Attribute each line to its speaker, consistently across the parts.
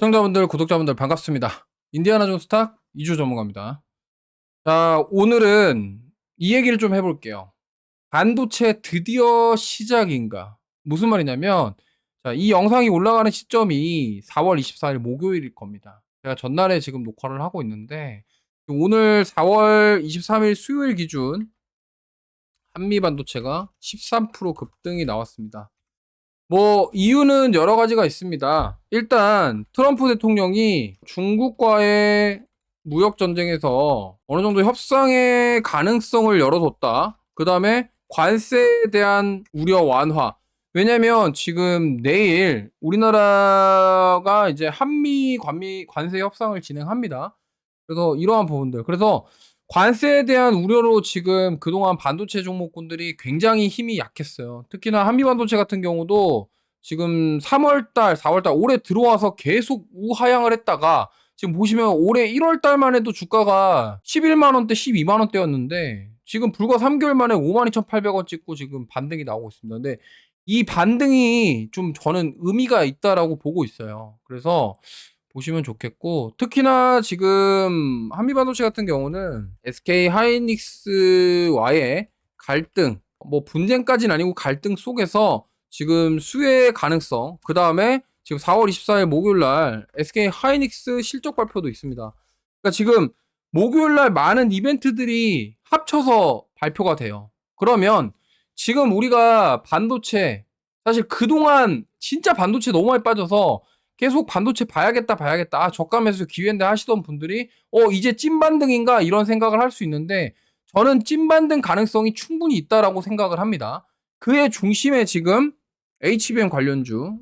Speaker 1: 시청자분들, 구독자분들 반갑습니다. 인디아나 존스탁 2주 전문가입니다. 자, 오늘은 이 얘기를 좀 해볼게요. 반도체 드디어 시작인가? 무슨 말이냐면, 자, 이 영상이 올라가는 시점이 4월 24일 목요일일 겁니다. 제가 전날에 지금 녹화를 하고 있는데, 오늘 4월 23일 수요일 기준 한미 반도체가 13% 급등이 나왔습니다. 뭐 이유는 여러 가지가 있습니다. 일단 트럼프 대통령이 중국과의 무역 전쟁에서 어느 정도 협상의 가능성을 열어뒀다. 그 다음에 관세에 대한 우려 완화. 왜냐면 지금 내일 우리나라가 이제 한미 관세 협상을 진행합니다. 그래서 이러한 부분들. 그래서 관세에 대한 우려로 지금 그동안 반도체 종목군들이 굉장히 힘이 약했어요. 특히나 한미반도체 같은 경우도 지금 3월달, 4월달 올해 들어와서 계속 우하향을 했다가 지금 보시면 올해 1월달만 해도 주가가 11만원대, 12만원대였는데 지금 불과 3개월 만에 52,800원 찍고 지금 반등이 나오고 있습니다. 근데 이 반등이 좀 저는 의미가 있다라고 보고 있어요. 그래서 보시면 좋겠고, 특히나 지금 한미반도체 같은 경우는 SK 하이닉스와의 갈등, 뭐 분쟁까지는 아니고 갈등 속에서 지금 수혜 가능성, 그 다음에 지금 4월 24일 목요일날 SK 하이닉스 실적 발표도 있습니다. 그러니까 지금 목요일날 많은 이벤트들이 합쳐서 발표가 돼요. 그러면 지금 우리가 반도체, 사실 그동안 진짜 반도체 너무 많이 빠져서 계속 반도체 봐야겠다. 아, 저가매수 기회인데 하시던 분들이 이제 찐반등인가 이런 생각을 할 수 있는데 저는 찐반등 가능성이 충분히 있다라고 생각을 합니다. 그의 중심에 지금 HBM 관련주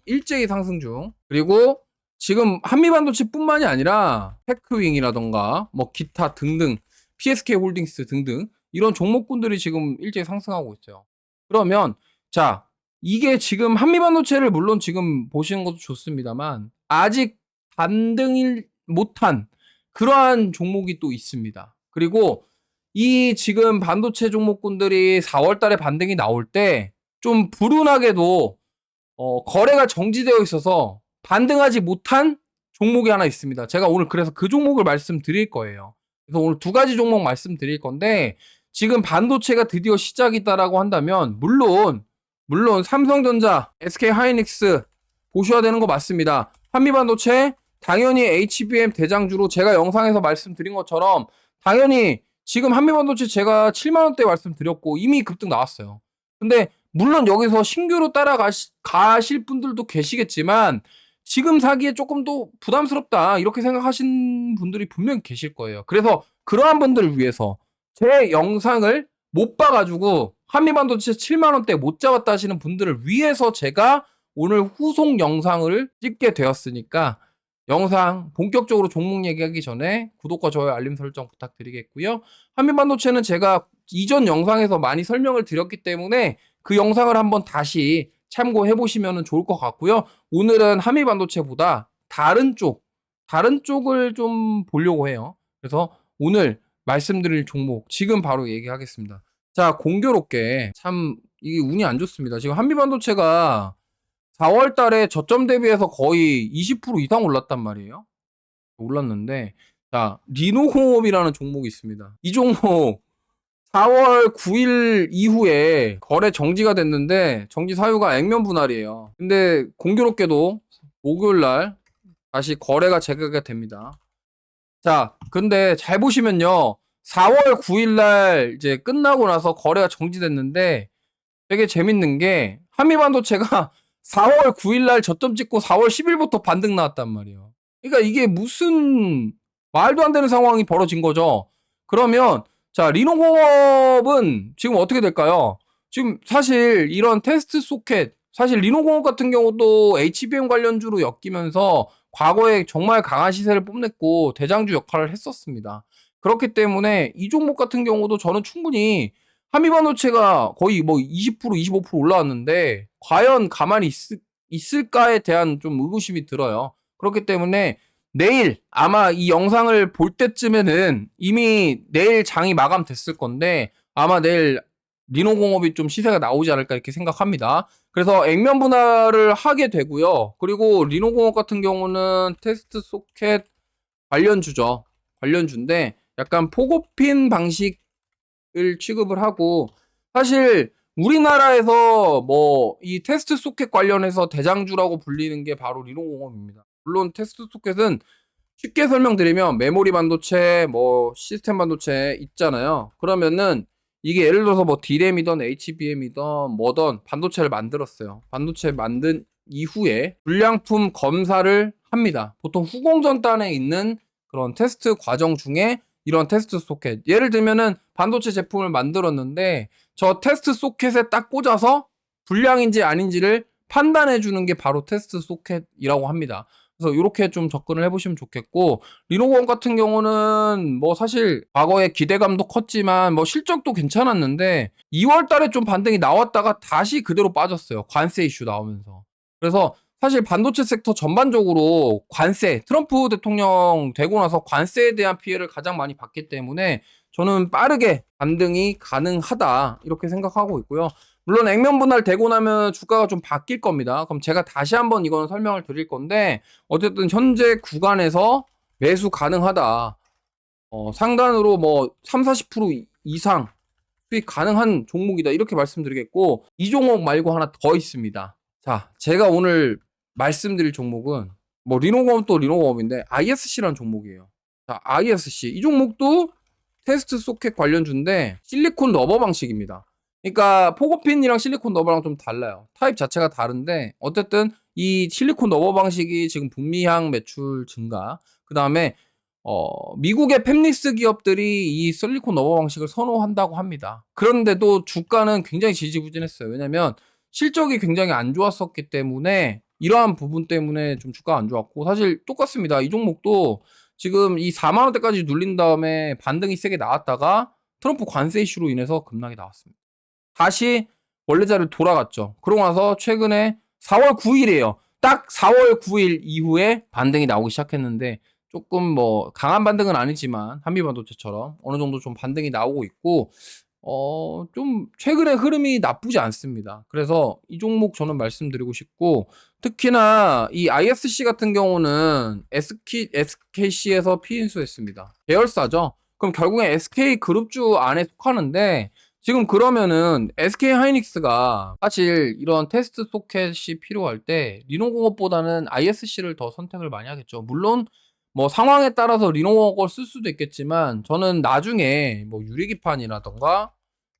Speaker 1: 일제히 상승 중. 그리고 지금 한미반도체뿐만이 아니라 테크윙이라던가 뭐 기타 등등 PSK 홀딩스 등등 이런 종목군들이 지금 일제히 상승하고 있어요. 그러면 자, 이게 지금 한미반도체를 물론 지금 보시는 것도 좋습니다만 아직 반등을 못한 그러한 종목이 또 있습니다. 그리고 이 지금 반도체 종목군들이 4월 달에 반등이 나올 때 좀 불운하게도 거래가 정지되어 있어서 반등하지 못한 종목이 하나 있습니다. 제가 오늘 그래서 그 종목을 말씀드릴 거예요. 그래서 오늘 두 가지 종목 말씀드릴 건데 지금 반도체가 드디어 시작이다라고 한다면 물론 삼성전자, SK 하이닉스 보셔야 되는 거 맞습니다. 한미반도체 당연히 HBM 대장주로 제가 영상에서 말씀드린 것처럼 당연히 지금 한미반도체 제가 7만원대 말씀드렸고 이미 급등 나왔어요. 근데 물론 여기서 신규로 따라가실 분들도 계시겠지만 지금 사기에 조금 더 부담스럽다 이렇게 생각하신 분들이 분명히 계실 거예요. 그래서 그러한 분들을 위해서 제 영상을 못 봐가지고 한미반도체 7만원대 못 잡았다 하시는 분들을 위해서 제가 오늘 후속 영상을 찍게 되었으니까 영상 본격적으로 종목 얘기하기 전에 구독과 좋아요 알림 설정 부탁드리겠고요. 한미반도체는 제가 이전 영상에서 많이 설명을 드렸기 때문에 그 영상을 한번 다시 참고해 보시면 좋을 것 같고요. 오늘은 한미반도체보다 다른 쪽을 좀 보려고 해요. 그래서 오늘 말씀드릴 종목 지금 바로 얘기하겠습니다. 자, 공교롭게 참 이게 운이 안 좋습니다. 지금 한미반도체가 4월 달에 저점 대비해서 거의 20% 이상 올랐단 말이에요. 올랐는데 자, 리노공업이라는 종목이 있습니다. 이 종목 4월 9일 이후에 거래 정지가 됐는데 정지 사유가 액면 분할이에요. 근데 공교롭게도 목요일날 다시 거래가 재개가 됩니다. 자, 근데 잘 보시면요. 4월 9일날 이제 끝나고 나서 거래가 정지됐는데 되게 재밌는 게 한미반도체가 4월 9일날 저점 찍고 4월 10일부터 반등 나왔단 말이에요. 그러니까 이게 무슨 말도 안 되는 상황이 벌어진 거죠. 그러면 자, 리노공업은 지금 어떻게 될까요? 지금 사실 이런 테스트 소켓, 사실 리노공업 같은 경우도 HBM 관련주로 엮이면서 과거에 정말 강한 시세를 뽐냈고 대장주 역할을 했었습니다. 그렇기 때문에 이 종목 같은 경우도 저는 충분히 한미반도체가 거의 뭐 20%, 25% 올라왔는데 과연 가만히 있을까에 대한 좀 의구심이 들어요. 그렇기 때문에 내일 아마 이 영상을 볼 때쯤에는 이미 내일 장이 마감됐을 건데 아마 내일 리노공업이 좀 시세가 나오지 않을까 이렇게 생각합니다. 그래서 액면 분할을 하게 되고요. 그리고 리노공업 같은 경우는 테스트 소켓 관련주죠. 관련주인데 약간 포고핀 방식을 취급을 하고, 사실 우리나라에서 뭐 이 테스트 소켓 관련해서 대장주라고 불리는 게 바로 리노공업입니다. 물론 테스트 소켓은 쉽게 설명드리면 메모리 반도체, 뭐 시스템 반도체 있잖아요. 그러면은 이게 예를 들어서 뭐 D램이든 HBM이든 뭐든 반도체를 만들었어요. 반도체 만든 이후에 불량품 검사를 합니다. 보통 후공정단에 있는 그런 테스트 과정 중에 이런 테스트 소켓, 예를 들면은 반도체 제품을 만들었는데 저 테스트 소켓에 딱 꽂아서 불량인지 아닌지를 판단해 주는 게 바로 테스트 소켓이라고 합니다. 그래서 이렇게 좀 접근을 해보시면 좋겠고, 리노공업 같은 경우는 뭐 사실 과거에 기대감도 컸지만 뭐 실적도 괜찮았는데 2월 달에 좀 반등이 나왔다가 다시 그대로 빠졌어요. 관세 이슈 나오면서. 그래서 사실 반도체 섹터 전반적으로 관세, 트럼프 대통령 되고 나서 관세에 대한 피해를 가장 많이 받기 때문에 저는 빠르게 반등이 가능하다 이렇게 생각하고 있고요. 물론 액면 분할 되고 나면 주가가 좀 바뀔 겁니다. 그럼 제가 다시 한번 이거는 설명을 드릴 건데, 어쨌든 현재 구간에서 매수 가능하다. 상단으로 뭐 3, 40% 이상 수익 가능한 종목이다 이렇게 말씀드리겠고, 이 종목 말고 하나 더 있습니다. 자, 제가 오늘 말씀드릴 종목은 뭐 리노공업도 리노공업인데 ISC라는 종목이에요. 자, ISC 이 종목도 테스트 소켓 관련주인데 실리콘 러버 방식입니다. 그러니까 포고핀이랑 실리콘 러버랑 좀 달라요. 타입 자체가 다른데 어쨌든 이 실리콘 러버 방식이 지금 북미향 매출 증가, 그 다음에 미국의 팹리스 기업들이 이 실리콘 러버 방식을 선호한다고 합니다. 그런데도 주가는 굉장히 지지부진했어요. 왜냐면 실적이 굉장히 안 좋았었기 때문에, 이러한 부분 때문에 좀 주가가 안 좋았고, 사실 똑같습니다. 이 종목도 지금 이 4만 원대까지 눌린 다음에 반등이 세게 나왔다가 트럼프 관세 이슈로 인해서 급락이 나왔습니다. 다시 원래 자리로 돌아갔죠. 그러고 나서 최근에 4월 9일이에요. 딱 4월 9일 이후에 반등이 나오기 시작했는데, 조금 뭐 강한 반등은 아니지만 한미반도체처럼 어느 정도 좀 반등이 나오고 있고, 좀 최근에 흐름이 나쁘지 않습니다. 그래서 이 종목 저는 말씀드리고 싶고, 특히나 이 ISC 같은 경우는 SKC에서 피인수했습니다. 계열사죠. 그럼 결국엔 SK 그룹주 안에 속하는데, 지금 그러면은 SK 하이닉스가 사실 이런 테스트 소켓이 필요할 때 리노공업보다는 ISC를 더 선택을 많이 하겠죠. 물론 뭐 상황에 따라서 리노공업을 쓸 수도 있겠지만, 저는 나중에 뭐 유리기판이라던가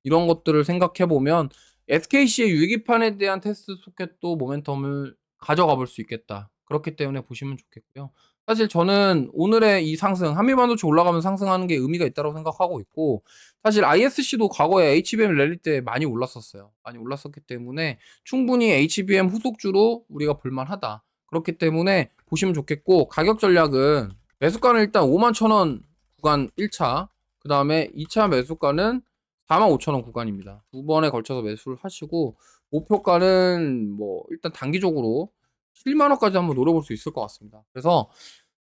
Speaker 1: 이런 것들을 생각해 보면 SKC의 유리기판에 대한 테스트 소켓도 모멘텀을 가져가 볼 수 있겠다. 그렇기 때문에 보시면 좋겠고요. 사실 저는 오늘의 이 상승, 한미반도체 올라가면 상승하는 게 의미가 있다고 생각하고 있고, 사실 ISC도 과거에 HBM 랠리 때 많이 올랐었어요. 많이 올랐었기 때문에 충분히 HBM 후속주로 우리가 볼만하다. 그렇기 때문에 보시면 좋겠고, 가격 전략은 매수가는 일단 51,000원 구간 1차, 그 다음에 2차 매수가는 45,000원 구간입니다. 두 번에 걸쳐서 매수를 하시고, 목표가는 뭐 일단 단기적으로 7만 원까지 한번 노려볼 수 있을 것 같습니다. 그래서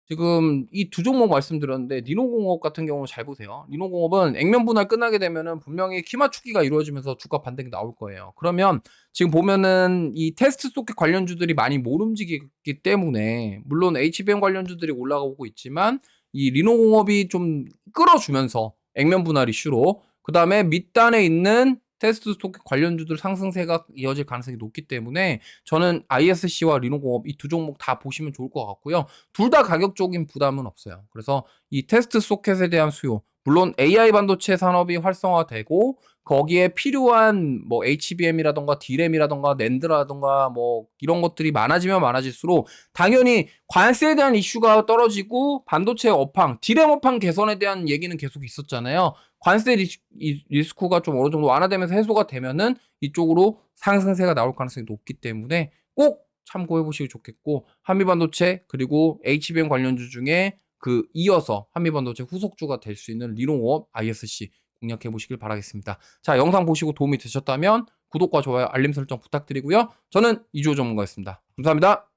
Speaker 1: 지금 이 두 종목 말씀드렸는데, 리노공업 같은 경우는 잘 보세요. 리노공업은 액면 분할 끝나게 되면은 분명히 키 맞추기가 이루어지면서 주가 반등이 나올 거예요. 그러면 지금 보면은 이 테스트 소켓 관련주들이 많이 못 움직이기 때문에, 물론 HBM 관련주들이 올라가고 있지만 이 리노공업이 좀 끌어주면서 액면 분할 이슈로, 그 다음에 밑단에 있는 테스트 소켓 관련주들 상승세가 이어질 가능성이 높기 때문에 저는 ISC와 리노공업 이 두 종목 다 보시면 좋을 것 같고요. 둘 다 가격적인 부담은 없어요. 그래서 이 테스트 소켓에 대한 수요, 물론 AI 반도체 산업이 활성화되고 거기에 필요한 뭐 HBM이라던가 D램이라던가 낸드라던가 뭐 이런 것들이 많아지면 많아질수록 당연히 관세에 대한 이슈가 떨어지고 반도체 업황, D램 업황 개선에 대한 얘기는 계속 있었잖아요. 관세 리스크가 좀 어느 정도 완화되면서 해소가 되면은 이쪽으로 상승세가 나올 가능성이 높기 때문에 꼭 참고해 보시기 좋겠고, 한미반도체 그리고 HBM 관련주 중에 그 이어서 한미반도체 후속주가 될 수 있는 리노공업 ISC 공략해 보시길 바라겠습니다. 자, 영상 보시고 도움이 되셨다면 구독과 좋아요, 알림 설정 부탁드리고요. 저는 이주호 전문가였습니다. 감사합니다.